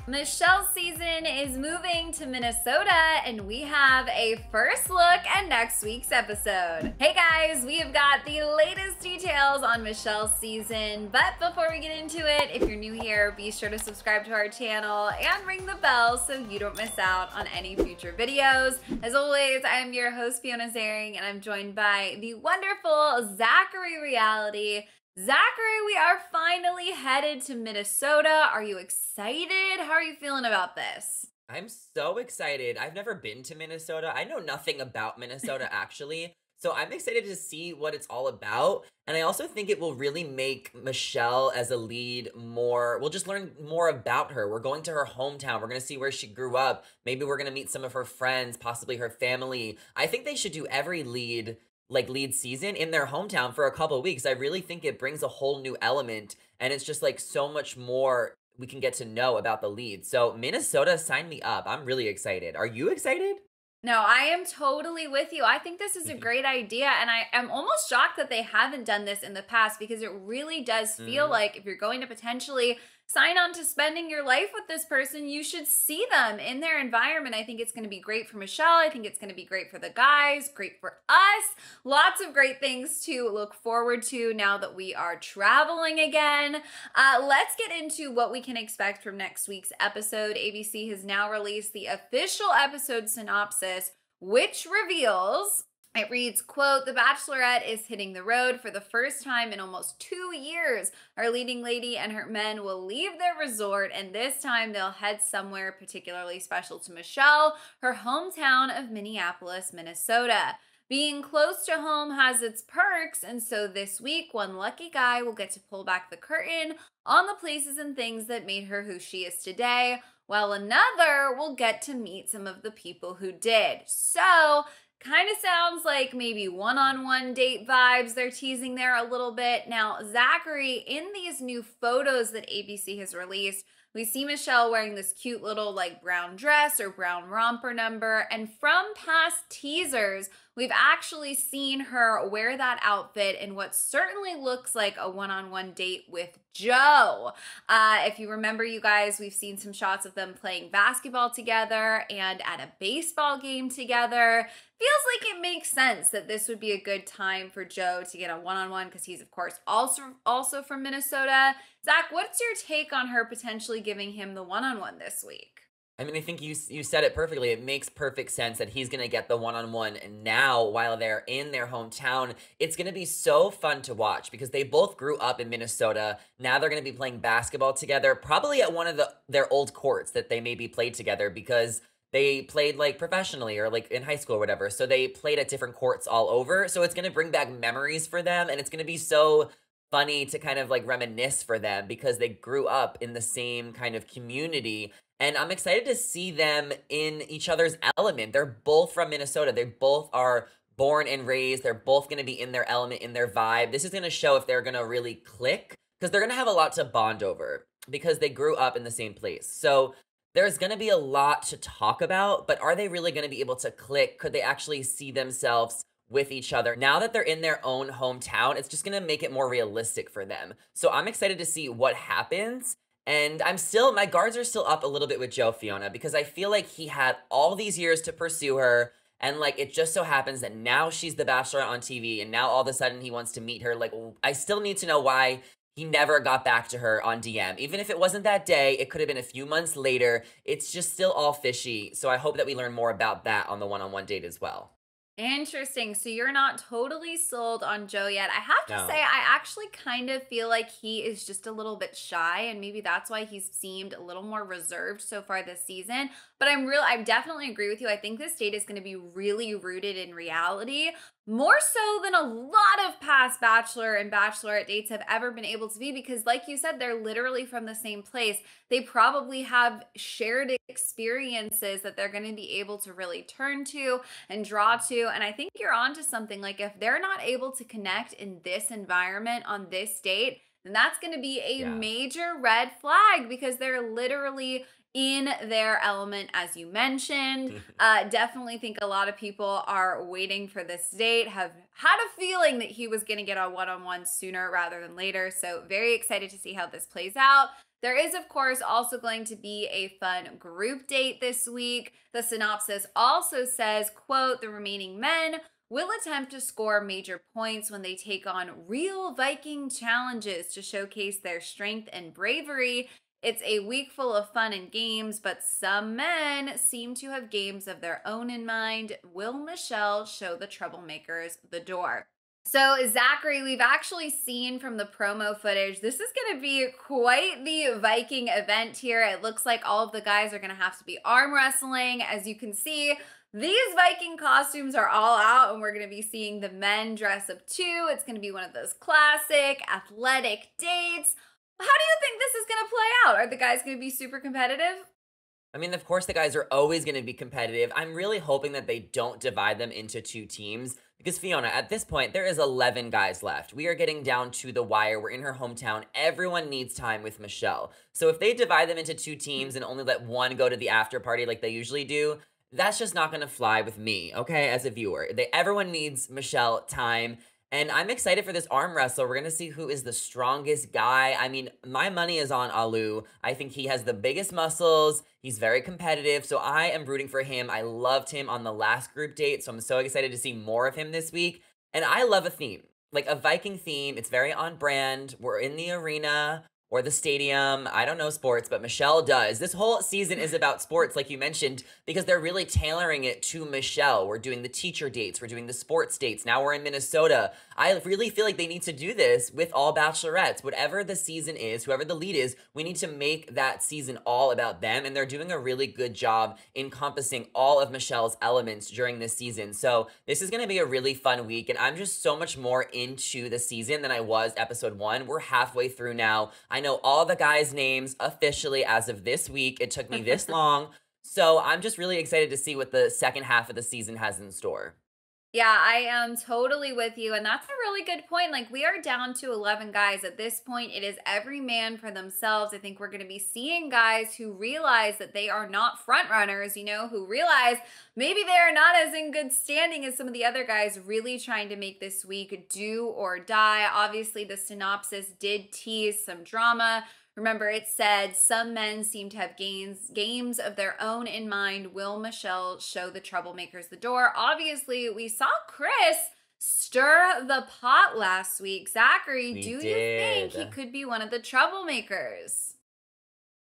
Michelle's season is moving to Minnesota, and we have a first look at next week's episode. Hey guys, we have got the latest details on Michelle's season, but before we get into it, if you're new here, be sure to subscribe to our channel and ring the bell so you don't miss out on any future videos. As always, I am your host, Fiona Zaring, and I'm joined by the wonderful Zachary Reality. Zachary, we are finally headed to Minnesota. Are you excited? How are you feeling about this? I'm so excited. I've never been to Minnesota. I know nothing about Minnesota, actually. So I'm excited to see what it's all about. And I also think it will really make Michelle as a lead more, we'll just learn more about her. We're going to her hometown. We're going to see where she grew up. Maybe we're going to meet some of her friends, possibly her family. I think they should do every lead season in their hometown for a couple of weeks. I really think it brings a whole new element, and it's just like so much more we can get to know about the lead. So Minnesota, sign me up. I'm really excited. Are you excited? No, I am totally with you. I think this is a great idea, and I am almost shocked that they haven't done this in the past, because it really does feel like if you're going to potentially sign on to spending your life with this person, you should see them in their environment. I think it's going to be great for Michelle. I think it's going to be great for the guys, great for us. Lots of great things to look forward to now that we are traveling again. Let's get into what we can expect from next week's episode. ABC has now released the official episode synopsis, which reveals... It reads, quote, "The Bachelorette is hitting the road for the first time in almost 2 years. Our leading lady and her men will leave their resort, and this time they'll head somewhere particularly special to Michelle, her hometown of Minneapolis, Minnesota. Being close to home has its perks, and so this week, one lucky guy will get to pull back the curtain on the places and things that made her who she is today, while another will get to meet some of the people who did." So... kind of sounds like maybe one-on-one date vibes they're teasing there a little bit. Now, Zachary, in these new photos that ABC has released, we see Michelle wearing this cute little like brown dress or brown romper number. And from past teasers, we've actually seen her wear that outfit in what certainly looks like a one-on-one date with Joe. If you remember, you guys, we've seen some shots of them playing basketball together and at a baseball game together. Feels like it makes sense that this would be a good time for Joe to get a one-on-one, because he's, of course, also from Minnesota. Zach, what's your take on her potentially giving him the one-on-one this week? I mean, I think you said it perfectly. It makes perfect sense that he's going to get the one-on-one now while they're in their hometown. It's going to be so fun to watch because they both grew up in Minnesota. Now they're going to be playing basketball together, probably at one of their old courts that they maybe played together, because they played like professionally or like in high school or whatever. So they played at different courts all over. So it's going to bring back memories for them, and it's going to be so funny to kind of like reminisce for them because they grew up in the same kind of community. And I'm excited to see them in each other's element. They're both from Minnesota. They both are born and raised. They're both going to be in their element, in their vibe. This is going to show if they're going to really click, because they're going to have a lot to bond over because they grew up in the same place. So there's going to be a lot to talk about, but are they really going to be able to click? Could they actually see themselves with each other? Now that they're in their own hometown, it's just going to make it more realistic for them. So I'm excited to see what happens. And my guards are still up a little bit with Joe, Fiona, because I feel like he had all these years to pursue her. And like, it just so happens that now she's the Bachelorette on TV, and now all of a sudden he wants to meet her. Like, I still need to know why he never got back to her on DM. Even if it wasn't that day, it could have been a few months later. It's just still all fishy. So I hope that we learn more about that on the one-on-one date as well. Interesting. So you're not totally sold on Joe yet. I have to No. say, I actually kind of feel like he is just a little bit shy, and maybe that's why he's seemed a little more reserved so far this season. But I definitely agree with you. I think this date is going to be really rooted in reality, more so than a lot of past Bachelor and Bachelorette dates have ever been able to be, because like you said, they're literally from the same place. They probably have shared experiences that they're going to be able to really turn to and draw to. And I think you're onto something. Like, if they're not able to connect in this environment on this date, then that's going to be a major red flag, because they're literally in their element, as you mentioned. Definitely think a lot of people are waiting for this date, have had a feeling that he was going to get a one-on-one sooner rather than later. So very excited to see how this plays out. There is, of course, also going to be a fun group date this week. The synopsis also says, quote, the remaining men will attempt to score major points when they take on real Viking challenges to showcase their strength and bravery. It's a week full of fun and games, but some men seem to have games of their own in mind. Will Michelle show the troublemakers the door? So, Zachary, we've actually seen from the promo footage, this is going to be quite the Viking event here. It looks like all of the guys are going to have to be arm wrestling. As you can see, these Viking costumes are all out, and we're going to be seeing the men dress up too. It's going to be one of those classic athletic dates. How do you think this is going to play out? Are the guys going to be super competitive? I mean, of course, the guys are always going to be competitive. I'm really hoping that they don't divide them into two teams because, Fiona, at this point, there is 11 guys left. We are getting down to the wire. We're in her hometown. Everyone needs time with Michelle. So if they divide them into two teams and only let one go to the after party like they usually do, that's just not going to fly with me, okay, as a viewer. Everyone needs Michelle time. And I'm excited for this arm wrestle. We're going to see who is the strongest guy. I mean, my money is on Alu. I think he has the biggest muscles. He's very competitive, so I am rooting for him. I loved him on the last group date, so I'm so excited to see more of him this week. And I love a theme, like a Viking theme. It's very on brand. We're in the arena or the stadium. I don't know sports, but Michelle does. This whole season is about sports, like you mentioned, because they're really tailoring it to Michelle. We're doing the teacher dates. We're doing the sports dates. Now we're in Minnesota. I really feel like they need to do this with all Bachelorettes. Whatever the season is, whoever the lead is, we need to make that season all about them. And they're doing a really good job encompassing all of Michelle's elements during this season. So this is going to be a really fun week. And I'm just so much more into the season than I was episode 1. We're halfway through now. I know all the guys' names officially as of this week. It took me this long. So I'm just really excited to see what the second half of the season has in store. Yeah, I am totally with you. And that's a really good point. Like, we are down to 11 guys. At this point, it is every man for themselves. I think we're going to be seeing guys who realize that they are not front runners, you know, who realize maybe they are not as in good standing as some of the other guys, really trying to make this week do or die. Obviously, the synopsis did tease some drama. Remember, it said some men seem to have games of their own in mind. Will Michelle show the troublemakers the door? Obviously, we saw Chris stir the pot last week. Zachary, do you think he could be one of the troublemakers?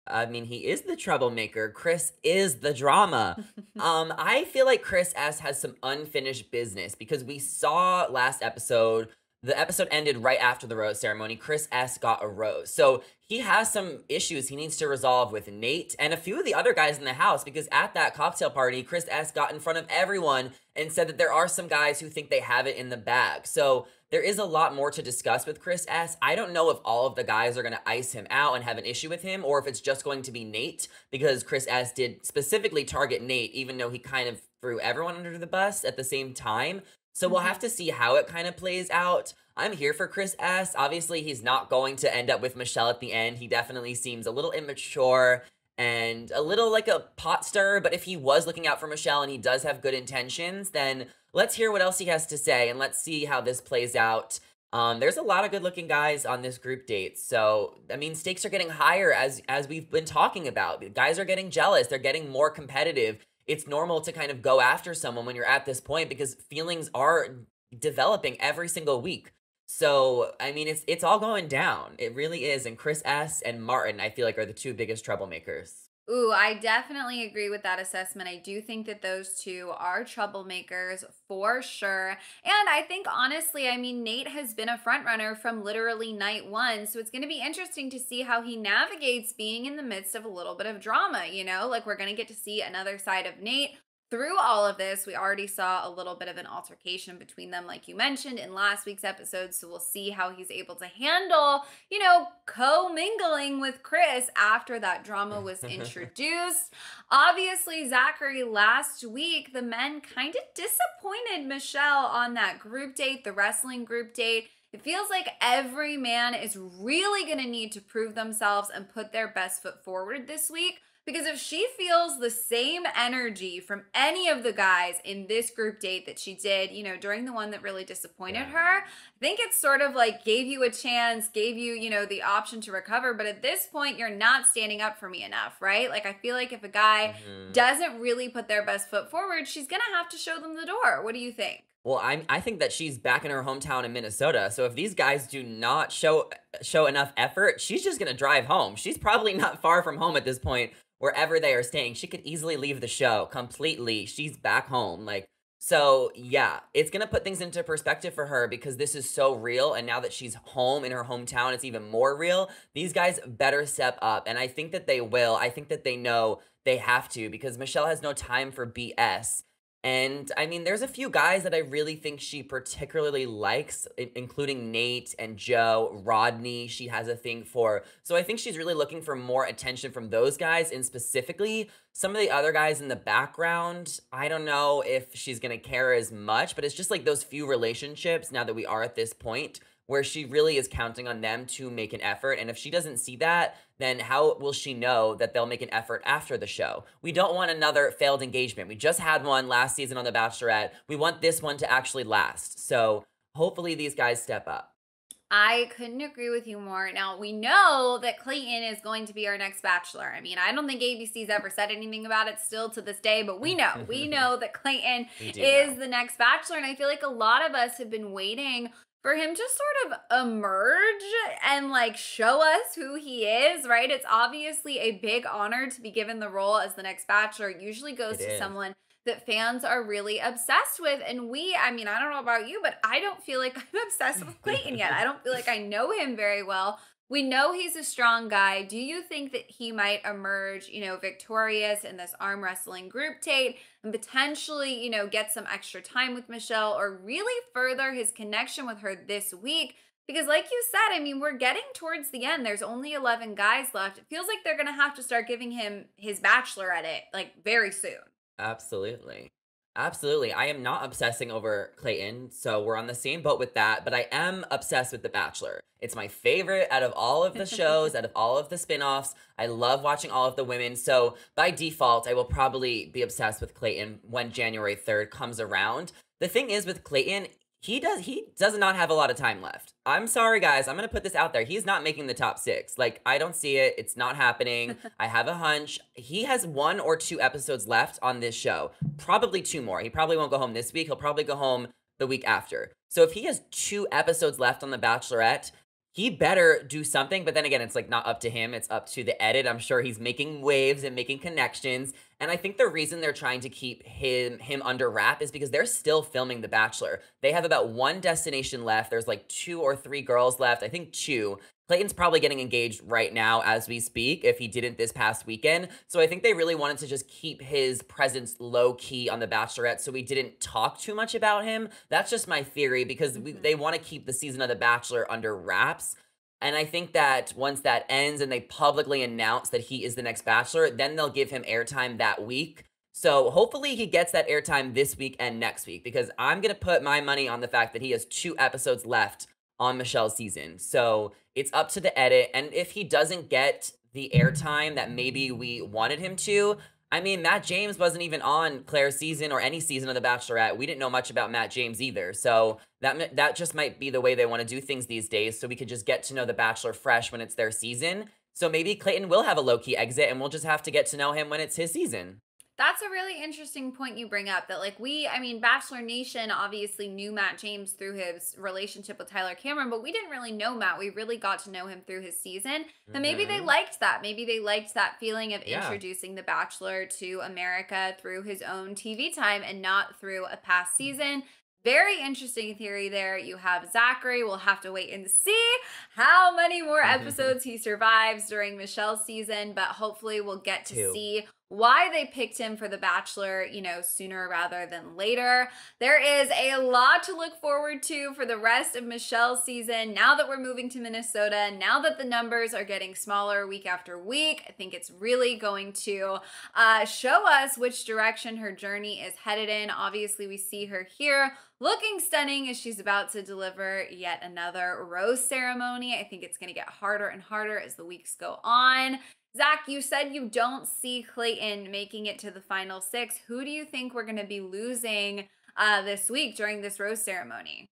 I mean, he is the troublemaker. Chris is the drama. I feel like Chris S has some unfinished business because we saw last episode. The episode ended right after the rose ceremony. Chris S got a rose. So he has some issues he needs to resolve with Nate and a few of the other guys in the house because at that cocktail party, Chris S got in front of everyone and said that there are some guys who think they have it in the bag. So there is a lot more to discuss with Chris S. I don't know if all of the guys are going to ice him out and have an issue with him or if it's just going to be Nate because Chris S did specifically target Nate even though he kind of threw everyone under the bus at the same time. So we'll have to see how it kind of plays out. I'm here for Chris S. Obviously, he's not going to end up with Michelle at the end. He definitely seems a little immature and a little like a pot stirrer. But if he was looking out for Michelle and he does have good intentions, then let's hear what else he has to say and let's see how this plays out. There's a lot of good-looking guys on this group date. So, I mean, stakes are getting higher as we've been talking about. Guys are getting jealous. They're getting more competitive. It's normal to kind of go after someone when you're at this point because feelings are developing every single week. So, I mean, it's all going down. It really is. And Chris S. and Martin, I feel like, are the two biggest troublemakers. Ooh, I definitely agree with that assessment. I do think that those two are troublemakers for sure. And I think, honestly, I mean, Nate has been a front runner from literally night 1. So it's going to be interesting to see how he navigates being in the midst of a little bit of drama, you know? Like, we're going to get to see another side of Nate. Through all of this, we already saw a little bit of an altercation between them, like you mentioned in last week's episode. So we'll see how he's able to handle, you know, co-mingling with Chris after that drama was introduced. Obviously, Zachary, last week, the men kind of disappointed Michelle on that group date, the wrestling group date. It feels like every man is really going to need to prove themselves and put their best foot forward this week. Because if she feels the same energy from any of the guys in this group date that she did, during the one that really disappointed Yeah. her, I think it's sort of like gave you a chance, gave you, the option to recover. But at this point, you're not standing up for me enough, right? Like, I feel like if a guy Mhm. doesn't really put their best foot forward, she's going to have to show them the door. What do you think? Well, I think that she's back in her hometown in Minnesota. So if these guys do not show enough effort, she's just gonna drive home. She's probably not far from home at this point, wherever they are staying. She could easily leave the show completely. She's back home. So yeah, it's gonna put things into perspective for her because this is so real. And now that she's home in her hometown, it's even more real. These guys better step up. And I think that they will. I think that they know they have to because Michelle has no time for BS. And I mean, there's a few guys that I really think she particularly likes, including Nate and Joe, Rodney, she has a thing for. So I think she's really looking for more attention from those guys. And specifically, some of the other guys in the background, I don't know if she's going to care as much, but it's just like those few relationships now that we are at this point where she really is counting on them to make an effort. And if she doesn't see that, then how will she know that they'll make an effort after the show? We don't want another failed engagement. We just had one last season on The Bachelorette. We want this one to actually last. So hopefully these guys step up. I couldn't agree with you more. Now, we know that Clayton is going to be our next Bachelor. I mean, I don't think ABC's ever said anything about it still to this day, but we know. We know that Clayton is the next Bachelor, and I feel like a lot of us have been waiting for him to sort of emerge and like show us who he is, right? It's obviously a big honor to be given the role as the next Bachelor. It usually goes to someone that fans are really obsessed with. And I mean, I don't know about you, but I don't feel like I'm obsessed with Clayton yet. I don't feel like I know him very well. We know he's a strong guy. Do you think that he might emerge, victorious in this arm wrestling group date and potentially, get some extra time with Michelle or really further his connection with her this week? Because like you said, I mean, we're getting towards the end. There's only 11 guys left. It feels like they're going to have to start giving him his Bachelorette like very soon. Absolutely. Absolutely. I am not obsessing over Clayton, so we're on the same boat with that, but I am obsessed with The Bachelor. It's my favorite out of all of the shows, out of all of the spin-offs. I love watching all of the women, so by default, I will probably be obsessed with Clayton when January 3rd comes around. The thing is with Clayton, he does not have a lot of time left. I'm sorry, guys. I'm going to put this out there. He's not making the top 6. Like, I don't see it. It's not happening. I have a hunch. He has 1 or 2 episodes left on this show. Probably 2 more. He probably won't go home this week. He'll probably go home the week after. So if he has 2 episodes left on The Bachelorette, he better do something. But then again, it's like not up to him. It's up to the edit. I'm sure he's making waves and making connections. And I think the reason they're trying to keep him under wrap is because they're still filming The Bachelor. They have about 1 destination left. There's like 2 or 3 girls left. I think 2. Clayton's probably getting engaged right now as we speak, if he didn't this past weekend. So I think they really wanted to just keep his presence low-key on The Bachelorette so we didn't talk too much about him. That's just my theory because they want to keep the season of The Bachelor under wraps. And I think that once that ends and they publicly announce that he is the next Bachelor, then they'll give him airtime that week. So hopefully he gets that airtime this week and next week because I'm going to put my money on the fact that he has 2 episodes left on Michelle's season. So it's up to the edit. And if he doesn't get the airtime that maybe we wanted him to, I mean, Matt James wasn't even on Claire's season or any season of The Bachelorette. We didn't know much about Matt James either. So that just might be the way they want to do things these days. So we could just get to know The Bachelor fresh when it's their season. So maybe Clayton will have a low-key exit and we'll just have to get to know him when it's his season. That's a really interesting point you bring up that Bachelor Nation obviously knew Matt James through his relationship with Tyler Cameron, but we didn't really know Matt. We really got to know him through his season. And maybe they liked that. Maybe they liked that feeling of introducing The Bachelor to America through his own TV time and not through a past season. Very interesting theory there. You have Zachary. We'll have to wait and see how many more episodes he survives during Michelle's season, but hopefully we'll get to see why they picked him for The Bachelor, sooner rather than later. There is a lot to look forward to for the rest of Michelle's season. Now that we're moving to Minnesota, now that the numbers are getting smaller week after week, I think it's really going to show us which direction her journey is headed in. Obviously, we see her here looking stunning as she's about to deliver yet another rose ceremony. I think it's going to get harder and harder as the weeks go on. Zach, you said you don't see Clayton making it to the final six. Who do you think we're going to be losing this week during this rose ceremony?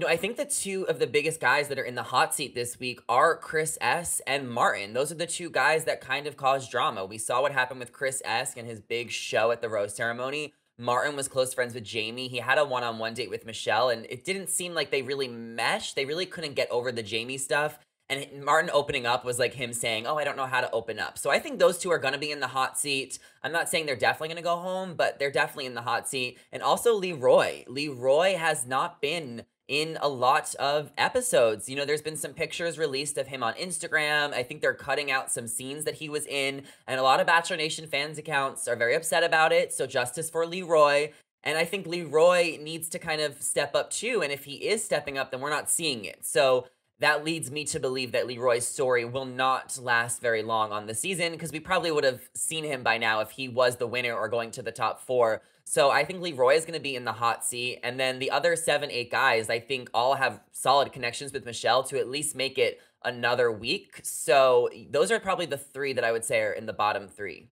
I think the two of the biggest guys that are in the hot seat this week are Chris S. and Martin. Those are the two guys that kind of cause drama. We saw what happened with Chris S. and his big show at the rose ceremony. Martin was close friends with Jamie. He had a one-on-one date with Michelle, and it didn't seem like they really meshed. They really couldn't get over the Jamie stuff. And Martin opening up was like him saying, oh, I don't know how to open up. So I think those two are going to be in the hot seat. I'm not saying they're definitely going to go home, but they're definitely in the hot seat. And also Leroy. Leroy has not been in a lot of episodes. There's been some pictures released of him on Instagram. I think they're cutting out some scenes that he was in, and a lot of Bachelor Nation fans accounts are very upset about it. So justice for Leroy. And I think Leroy needs to kind of step up too. And if he is stepping up, then we're not seeing it. So that leads me to believe that Leroy's story will not last very long on the season, because we probably would have seen him by now if he was the winner or going to the top 4. So I think Leroy is going to be in the hot seat. And then the other 7, 8 guys, I think all have solid connections with Michelle to at least make it another week. So those are probably the 3 that I would say are in the bottom 3.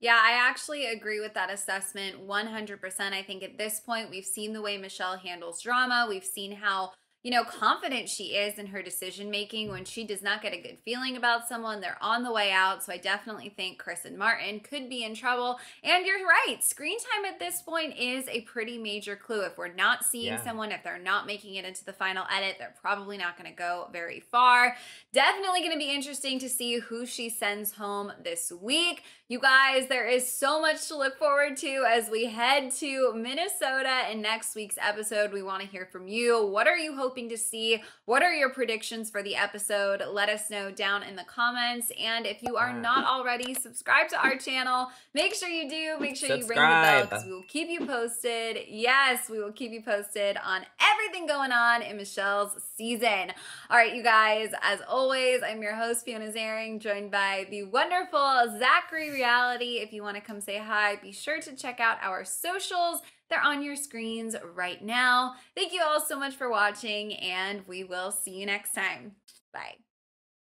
Yeah, I actually agree with that assessment 100%. I think at this point, we've seen the way Michelle handles drama. We've seen how confident she is in her decision making. When she does not get a good feeling about someone, they're on the way out. So I definitely think Chris and Martin could be in trouble. And you're right, screen time at this point is a pretty major clue. If we're not seeing someone, if they're not making it into the final edit, they're probably not going to go very far. Definitely going to be interesting to see who she sends home this week. You guys, there is so much to look forward to as we head to Minnesota in next week's episode. We want to hear from you. What are you hoping to see? What are your predictions for the episode? Let us know down in the comments. And if you are not already, subscribe to our channel. Make sure you do. Make sure you ring the bell, because we will keep you posted. Yes, we will keep you posted on everything going on in Michelle's season. All right, you guys, as always, I'm your host, Fiona Zaring, joined by the wonderful Zachary Reality. If you want to come say hi, be sure to check out our socials. They're on your screens right now. Thank you all so much for watching, and we will see you next time. Bye.